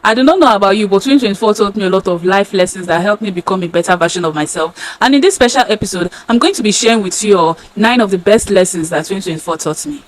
I do not know about you, but 2024 taught me a lot of life lessons that helped me become a better version of myself. And in this special episode, I'm going to be sharing with you all 9 of the best lessons that 2024 taught me.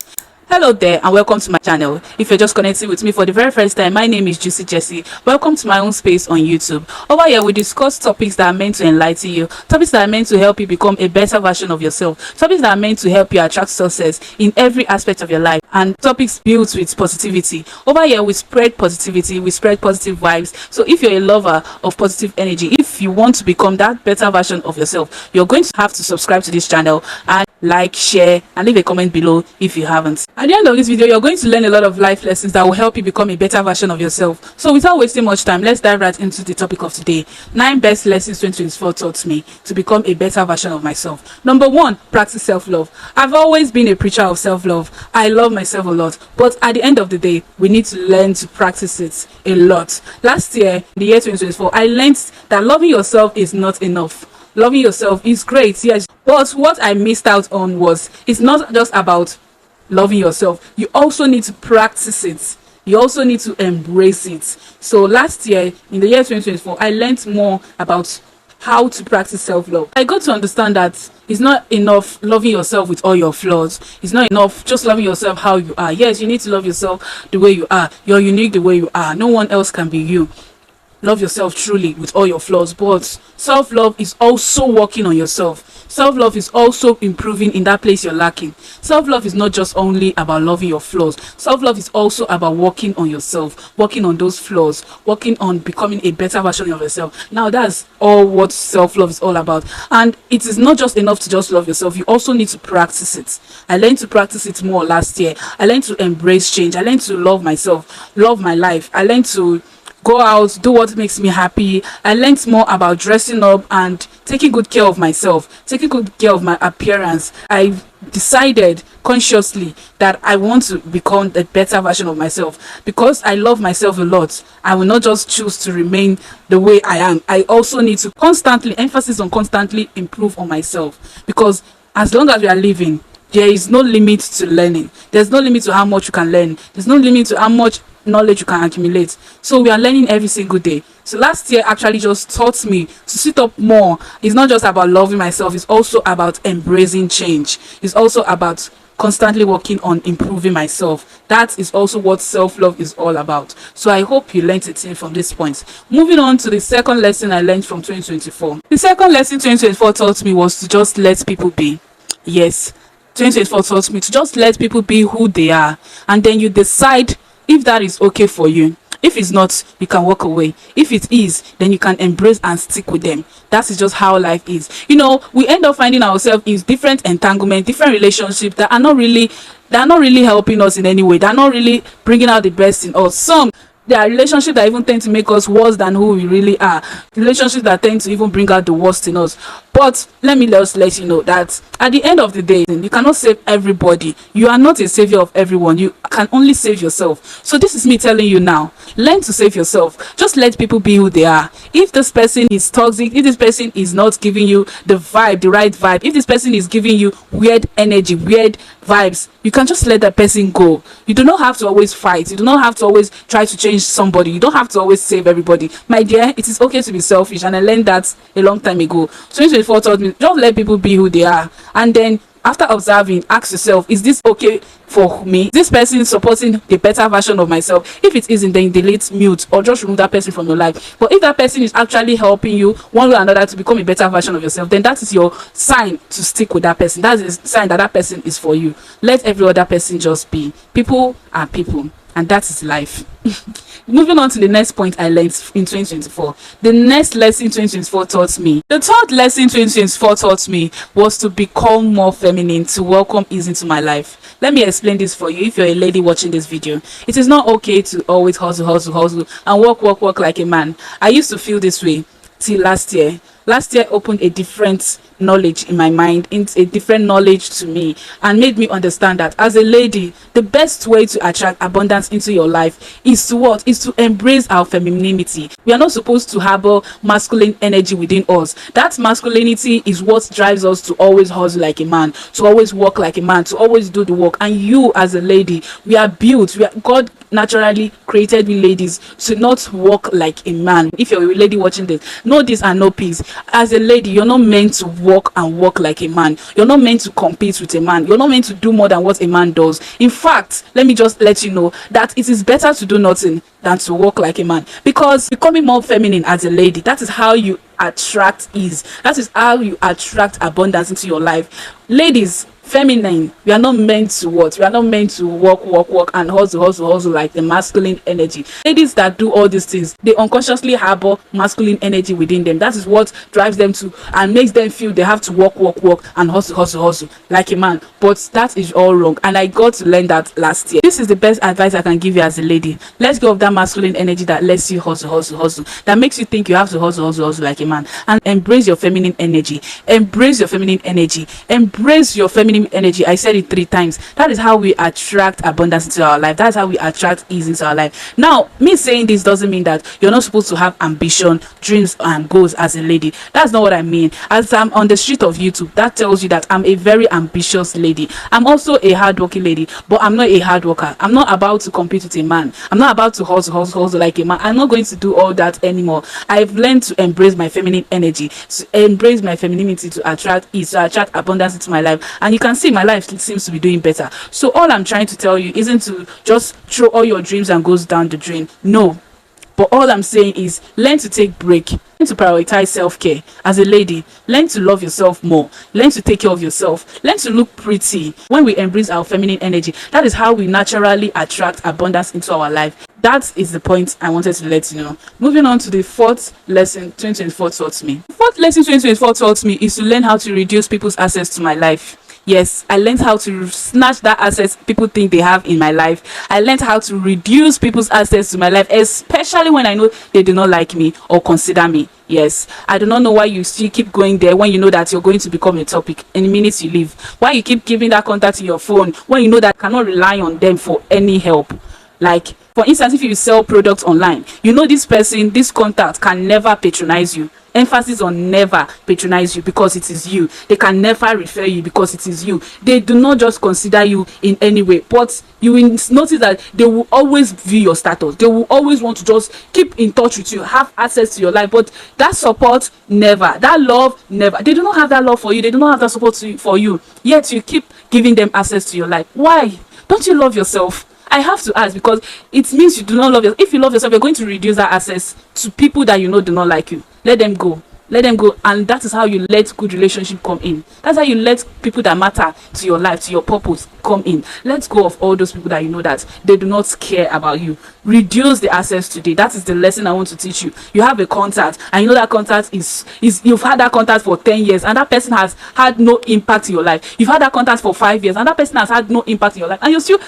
Hello there and welcome to my channel. If you're just connecting with me for the very first time, my name is Juicy Jessie. Welcome to my own space on YouTube. Over here we discuss topics that are meant to enlighten you, topics that are meant to help you become a better version of yourself, topics that are meant to help you attract success in every aspect of your life, and topics built with positivity. Over here we spread positivity, we spread positive vibes. So if you're a lover of positive energy, if you want to become that better version of yourself, you're going to have to subscribe to this channel and like, share, and leave a comment below if you haven't. At the end of this video, you're going to learn a lot of life lessons that will help you become a better version of yourself. So without wasting much time, let's dive right into the topic of today. 9 best lessons 2024 taught me to become a better version of myself. Number 1, practice self-love. I've always been a preacher of self-love. I love myself a lot, but at the end of the day, we need to learn to practice it a lot. Last year, the year 2024, I learned that loving yourself is not enough. Loving yourself is great, yes, but what I missed out on was it's not just about loving yourself. You also need to practice it. You also need to embrace it. So last year, in the year 2024, I learned more about how to practice self-love. I got to understand that it's not enough loving yourself with all your flaws. It's not enough just loving yourself how you are. Yes, you need to love yourself the way you are. You're unique the way you are. No one else can be you. Love yourself truly with all your flaws, but self-love is also working on yourself. Self-love is also improving in that place you're lacking. Self-love is not just only about loving your flaws. Self-love is also about working on yourself, working on those flaws, working on becoming a better version of yourself. Now that's all what self-love is all about. And it is not just enough to just love yourself. You also need to practice it. I learned to practice it more last year. I learned to embrace change. I learned to love myself, love my life. I learned to go out, do what makes me happy. I learned more about dressing up and taking good care of myself, taking good care of my appearance. I decided consciously that I want to become a better version of myself because I love myself a lot. I will not just choose to remain the way I am. I also need to constantly, emphasis on constantly improve on myself, because as long as we are living, there is no limit to learning. There's no limit to how much you can learn. There's no limit to how much knowledge you can accumulate. So we are learning every single day. So last year actually just taught me to sit up more. It's not just about loving myself, it's also about embracing change. It's also about constantly working on improving myself. That is also what self-love is all about. So I hope you learned it from this point. Moving on to the second lesson I learned from 2024. The second lesson 2024 taught me was to just let people be. Yes, 2024 taught me to just let people be who they are, and then you decide if that is okay for you. If it's not, you can walk away. If it is, then you can embrace and stick with them. That is just how life is. You know, we end up finding ourselves in different entanglements, different relationships that are not really helping us in any way. They're not really bringing out the best in us. There are relationships that even tend to make us worse than who we really are. Relationships that tend to even bring out the worst in us. But let me just let you know that at the end of the day, you cannot save everybody. You are not a savior of everyone. You can only save yourself. So this is me telling you now, learn to save yourself. Just let people be who they are. If this person is toxic, if this person is not giving you the vibe, the right vibe, if this person is giving you weird energy, weird vibes, you can just let that person go. You do not have to always fight. You do not have to always try to change somebody. You don't have to always save everybody. My dear, it is okay to be selfish, and I learned that a long time ago. 2024 taught me, just let people be who they are, and then after observing, ask yourself, is this okay for me? Is this person supporting the better version of myself? If it isn't, then delete, mute, or just remove that person from your life. But if that person is actually helping you one way or another to become a better version of yourself, then that is your sign to stick with that person. That is a sign that that person is for you. Let every other person just be. People are people, and that is life. Moving on to the next point I learned in 2024. The next lesson 2024 taught me. The third lesson 2024 taught me was to become more feminine, to welcome ease into my life. Let me explain this for you if you're a lady watching this video. It is not okay to always hustle and work like a man. I used to feel this way till last year. Last year opened a different knowledge in my mind, into a different knowledge to me, and made me understand that as a lady, the best way to attract abundance into your life is to what? Is to embrace our femininity. We are not supposed to harbor masculine energy within us. That masculinity is what drives us to always hustle like a man, to always work like a man, to always do the work. And you as a lady, we are built, God naturally created we ladies to not walk like a man. If you're a lady watching this, know this and know peace. As a lady, you're not meant to walk like a man. You're not meant to compete with a man. You're not meant to do more than what a man does. In fact, let me just let you know that it is better to do nothing than to walk like a man, because becoming more feminine as a lady, that is how you attract ease. That is how you attract abundance into your life. Ladies, feminine, we are not meant to what? We are not meant to work and hustle like the masculine energy. Ladies that do all these things, they unconsciously harbor masculine energy within them. That is what drives them to and makes them feel they have to work and hustle like a man. But that is all wrong, and I got to learn that last year. This is the best advice I can give you as a lady. Let's go of that masculine energy that lets you hustle, that makes you think you have to hustle like a man, and embrace your feminine energy. Embrace your feminine energy. Embrace your feminine energy. I said it 3 times. That is how we attract abundance into our life. That's how we attract ease into our life. Now, me saying this doesn't mean that you're not supposed to have ambition, dreams, and goals as a lady. That's not what I mean. As I'm on the street of YouTube, that tells you that I'm a very ambitious lady. I'm also a hardworking lady, but I'm not a hard worker. I'm not about to compete with a man. I'm not about to hustle like a man. I'm not going to do all that anymore. I've learned to embrace my feminine energy, to embrace my femininity, to attract ease, to attract abundance into my life. And you can see my life seems to be doing better. So all I'm trying to tell you isn't to just throw all your dreams and goals down the drain. No. But all I'm saying is learn to take break, learn to prioritize self-care. As a lady, learn to love yourself more, learn to take care of yourself, learn to look pretty. When we embrace our feminine energy, that is how we naturally attract abundance into our life. That is the point I wanted to let you know. Moving on to the 4th lesson 2024 taught me. The 4th lesson 2024 taught me is to learn how to reduce people's access to my life. Yes, I learned how to snatch that access people think they have in my life. I learned how to reduce people's access to my life, especially when I know they do not like me or consider me. Yes, I do not know why you still keep going there when you know that you're going to become a topic in the minutes you leave. Why you keep giving that contact in your phone when you know that you cannot rely on them for any help. Like, for instance, if you sell products online, you know this person, this contact can never patronize you. Emphasis on never patronize you because it is you. They can never refer you because it is you. They do not just consider you in any way, but you will notice that they will always view your status. They will always want to just keep in touch with you, have access to your life. But that support, never. That love, never. They do not have that love for you. They do not have that support for you. Yet you keep giving them access to your life. Why? Don't you love yourself? I have to ask, because it means you do not love yourself. If you love yourself, you're going to reduce that access to people that you know do not like you. Let them go. Let them go. And that is how you let good relationship come in. That's how you let people that matter to your life, to your purpose, come in. Let go of all those people that you know that they do not care about you. Reduce the access today. That is the lesson I want to teach you. You have a contact, and you know that contact is you've had that contact for 10 years, and that person has had no impact in your life. You've had that contact for 5 years, and that person has had no impact in your life, and you still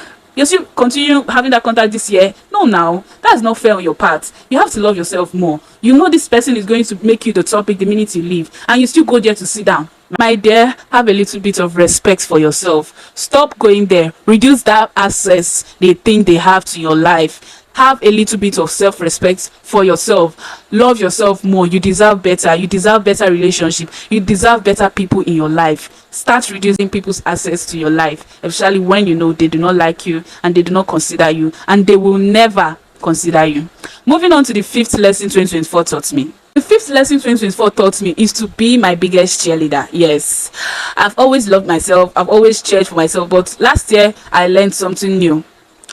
continue having that contact this year. No, now that's not fair on your part. You have to love yourself more. You know this person is going to make you the topic the minute you leave, and you still go there to sit down. My dear, have a little bit of respect for yourself. Stop going there. Reduce that access they think they have to your life. Have a little bit of self-respect for yourself. Love yourself more. You deserve better. You deserve better relationship. You deserve better people in your life. Start reducing people's access to your life, especially when you know they do not like you and they do not consider you, and they will never consider you. Moving on to the 5th lesson 2024 taught me. The 5th lesson 2024 taught me is to be my biggest cheerleader. Yes, I've always loved myself. I've always cheered for myself, but last year I learned something new.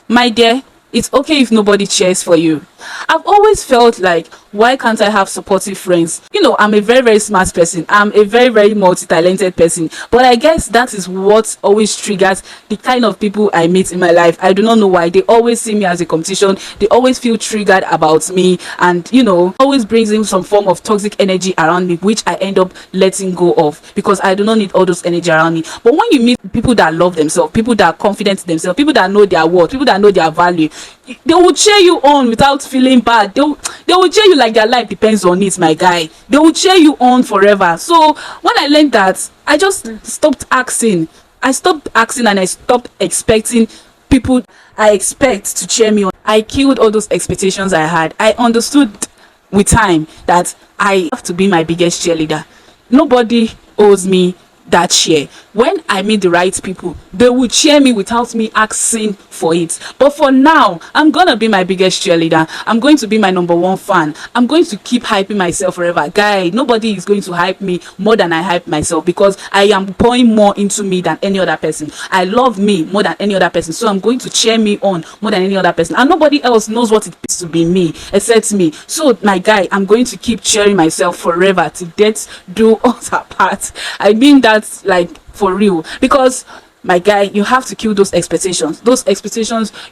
My dear, it's okay if nobody cheers for you. I've always felt like, why can't I have supportive friends? You know, I'm a very, very smart person. I'm a very, very multi-talented person. But I guess that is what always triggers the kind of people I meet in my life. I do not know why. They always see me as a competition. They always feel triggered about me. And, you know, always brings in some form of toxic energy around me, which I end up letting go of because I do not need all those energy around me. But when you meet people that love themselves, people that are confident in themselves, people that know their worth, people that know their value, they will cheer you on without feeling bad. They will cheer you like their life depends on it, my guy. They will cheer you on forever. So when I learned that, I just stopped asking. I stopped asking and I stopped expecting people I expect to cheer me on. I killed all those expectations I had. I understood with time that I have to be my biggest cheerleader. Nobody owes me that cheer. When I meet the right people, they will cheer me without me asking for it. But for now, I'm gonna be my biggest cheerleader. I'm going to be my number one fan. I'm going to keep hyping myself forever. Guy, nobody is going to hype me more than I hype myself, because I am pouring more into me than any other person. I love me more than any other person, so I'm going to cheer me on more than any other person. And nobody else knows what it is to be me except me. So my guy, I'm going to keep cheering myself forever till death do us apart. I mean that like for real, because my guy, you have to kill those expectations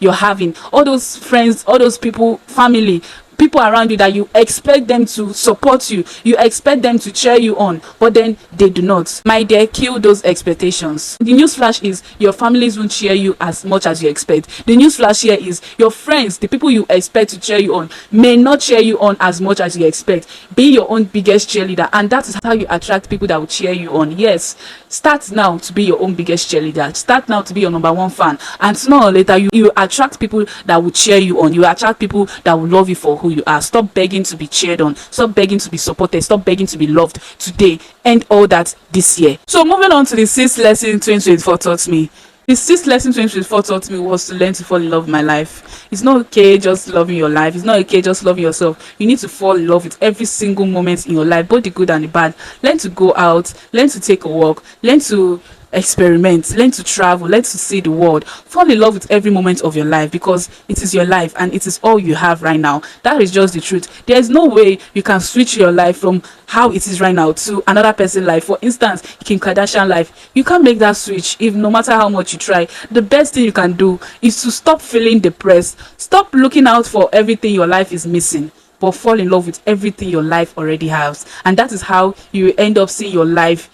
you're having, all those friends, all those people, family, people around you that you expect them to support you, you expect them to cheer you on, but then they do not. My dear, kill those expectations. The newsflash is your families won't cheer you as much as you expect. The newsflash here is your friends, the people you expect to cheer you on, may not cheer you on as much as you expect. Be your own biggest cheerleader, and that is how you attract people that will cheer you on. Yes, start now to be your own biggest cheerleader. Start now to be your number one fan, and sooner or later you attract people that will cheer you on. You attract people that will love you for who you are. Stop begging to be cheered on. Stop begging to be supported. Stop begging to be loved today. End all that this year. So moving on to the sixth lesson 2024 taught me. The sixth lesson 2024 taught me was to learn to fall in love with my life. It's not okay just loving your life. It's not okay just loving yourself. You need to fall in love with every single moment in your life, both the good and the bad. Learn to go out. Learn to take a walk. Learn to experiment, learn to travel, learn to see the world. Fall in love with every moment of your life, because it is your life and it is all you have right now. That is just the truth. There is no way you can switch your life from how it is right now to another person's life. For instance, Kim Kardashian life, you can't make that switch. If no matter how much you try, the best thing you can do is to stop feeling depressed, stop looking out for everything your life is missing, but fall in love with everything your life already has. And that is how you end up seeing your life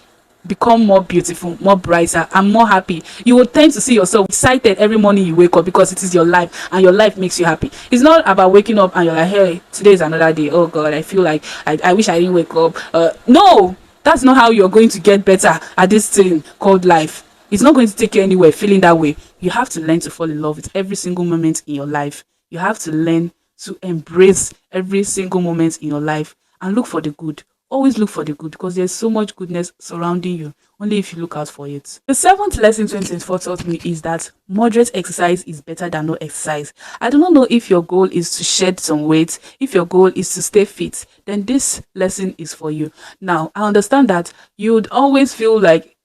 become more beautiful, more brighter, and more happy. You will tend to see yourself excited every morning you wake up, because it is your life and your life makes you happy. It's not about waking up and you're like, hey, today is another day, oh god, I feel like I wish I didn't wake up. No, that's not how you're going to get better at this thing called life. It's not going to take you anywhere feeling that way. You have to learn to fall in love with every single moment in your life. You have to learn to embrace every single moment in your life and look for the good. Always look for the good, because there's so much goodness surrounding you, only if you look out for it. The seventh lesson 2024 taught me is that moderate exercise is better than no exercise. I do not know if your goal is to shed some weight, if your goal is to stay fit, then this lesson is for you. Now, I understand that you would always feel like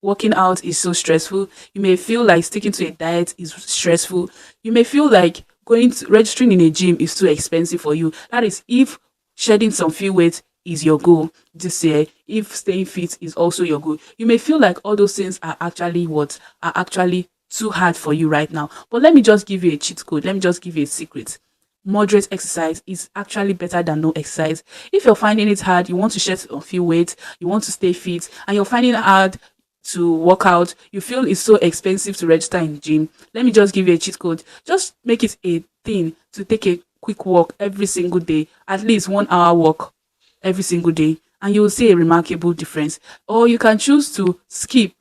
working out is so stressful. You may feel like sticking to a diet is stressful. You may feel like registering in a gym is too expensive for you. That is if shedding some few weight is your goal this year, if staying fit is also your goal. You may feel like all those things are actually too hard for you right now. But let me just give you a cheat code. Let me just give you a secret. Moderate exercise is actually better than no exercise. If you're finding it hard, you want to shed a few weight, you want to stay fit, and you're finding it hard to work out, you feel it's so expensive to register in the gym, let me just give you a cheat code. Just make it a thing to take a quick walk every single day, at least 1 hour walk every single day, and you will see a remarkable difference. Or you can choose to skip,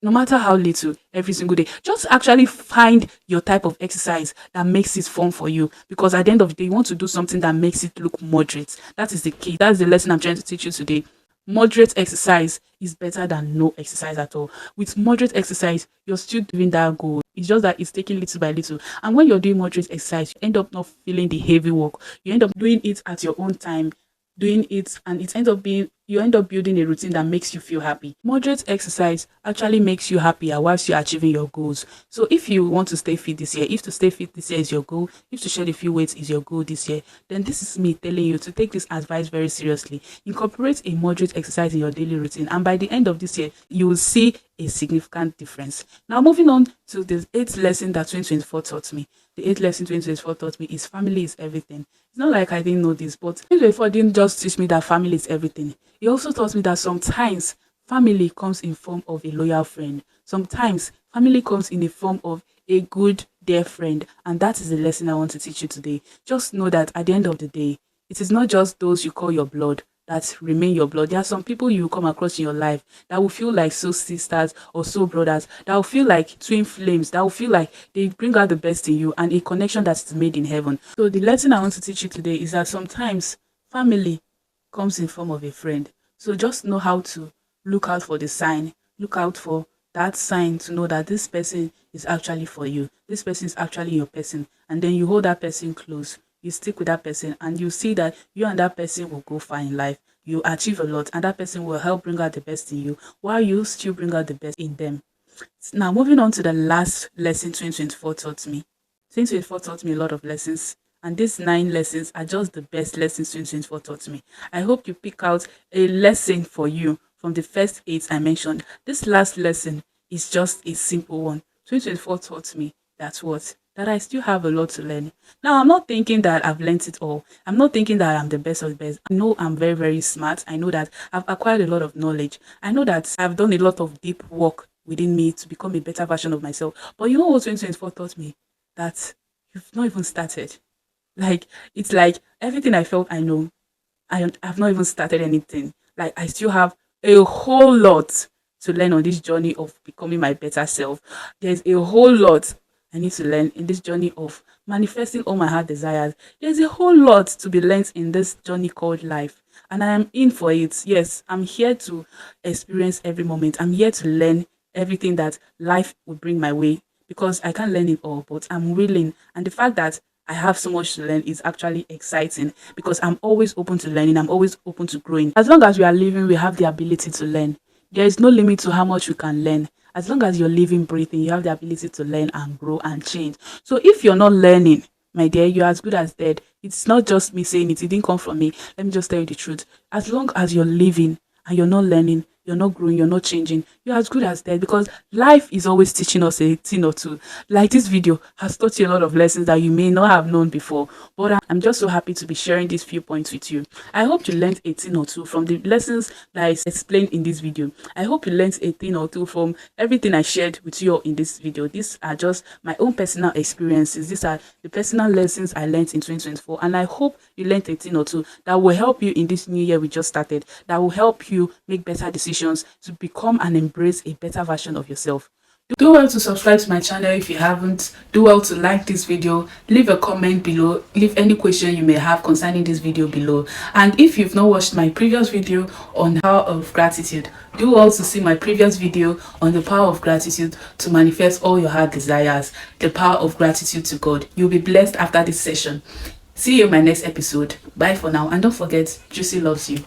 no matter how little, every single day. Just actually find your type of exercise that makes it fun for you, because at the end of the day, you want to do something that makes it look moderate. That is the key. That's the lesson I'm trying to teach you today. Moderate exercise is better than no exercise at all. With moderate exercise, you're still doing that goal. It's just that it's taking little by little. And when you're doing moderate exercise, you end up not feeling the heavy work. You end up doing it at your own time, doing it, and it ends up being, you end up building a routine that makes you feel happy. Moderate exercise actually makes you happier whilst you're achieving your goals. So if you want to stay fit this year, if to stay fit this year is your goal, if to shed a few weights is your goal this year, then this is me telling you to take this advice very seriously. Incorporate a moderate exercise in your daily routine, and by the end of this year, you will see a significant difference. Now, moving on to the eighth lesson that 2024 taught me. The eighth lesson 2024 taught me is family is everything. It's not like I didn't know this, but 2024 didn't just teach me that family is everything. It also taught me that sometimes family comes in form of a loyal friend. Sometimes family comes in the form of a good, dear friend. And that is the lesson I want to teach you today. Just know that at the end of the day, It is not just those you call your blood that remain your blood. There are some people you come across in your life that will feel like soul sisters or soul brothers, that will feel like twin flames, that will feel like they bring out the best in you, and a connection that is made in heaven. So the lesson I want to teach you today is that sometimes family comes in form of a friend. So just know how to look out for the sign, look out for that sign to know that this person is actually for you. This person is actually your person. And then you hold that person close. You stick with that person, and you see that you and that person will go far in life. You achieve a lot, and that person will help bring out the best in you while you still bring out the best in them. Now, moving on to the last lesson 2024 taught me. 2024 taught me a lot of lessons, and these 9 lessons are just the best lessons 2024 taught me. I hope you pick out a lesson for you from the first 8 I mentioned. This last lesson is just a simple one. 2024 taught me that I still have a lot to learn. Now, I'm not thinking that I've learned it all. I'm not thinking that I'm the best of the best. I know I'm very, very smart. I know that I've acquired a lot of knowledge. I know that I've done a lot of deep work within me to become a better version of myself. But you know what 2024 taught me? That you've not even started. Like, it's like everything I felt I know, I've not even started anything. Like, I still have a whole lot to learn on this journey of becoming my better self. There's a whole lot I need to learn in this journey of manifesting all my heart desires. There's a whole lot to be learned in this journey called life. And I am in for it. Yes, I'm here to experience every moment. I'm here to learn everything that life will bring my way, because I can't learn it all, but I'm willing. And the fact that I have so much to learn is actually exciting, because I'm always open to learning. I'm always open to growing. As long as we are living, we have the ability to learn. There is no limit to how much we can learn. As long as you're living, breathing, you have the ability to learn and grow and change. So if you're not learning, my dear, you're as good as dead. It's not just me saying it. It didn't come from me. Let me just tell you the truth. As long as you're living and you're not learning, you're not growing, you're not changing, you're as good as dead, because life is always teaching us a thing or two. Like this video has taught you a lot of lessons that you may not have known before, but I'm just so happy to be sharing these few points with you. I hope you learned a thing or two from the lessons that I explained in this video. I hope you learned a thing or two from everything I shared with you in this video. These are just my own personal experiences. These are the personal lessons I learned in 2024, and I hope you learned a thing or two that will help you in this new year we just started, that will help you make better decisions to become and embrace a better version of yourself. Do well to subscribe to my channel if you haven't. Do well to like this video, leave a comment below, leave any question you may have concerning this video below. And if you've not watched my previous video on the power of gratitude, do well to see my previous video on the power of gratitude to manifest all your heart desires, the power of gratitude to God. You'll be blessed after this session. See you in my next episode. Bye for now, and don't forget, Juicy loves you.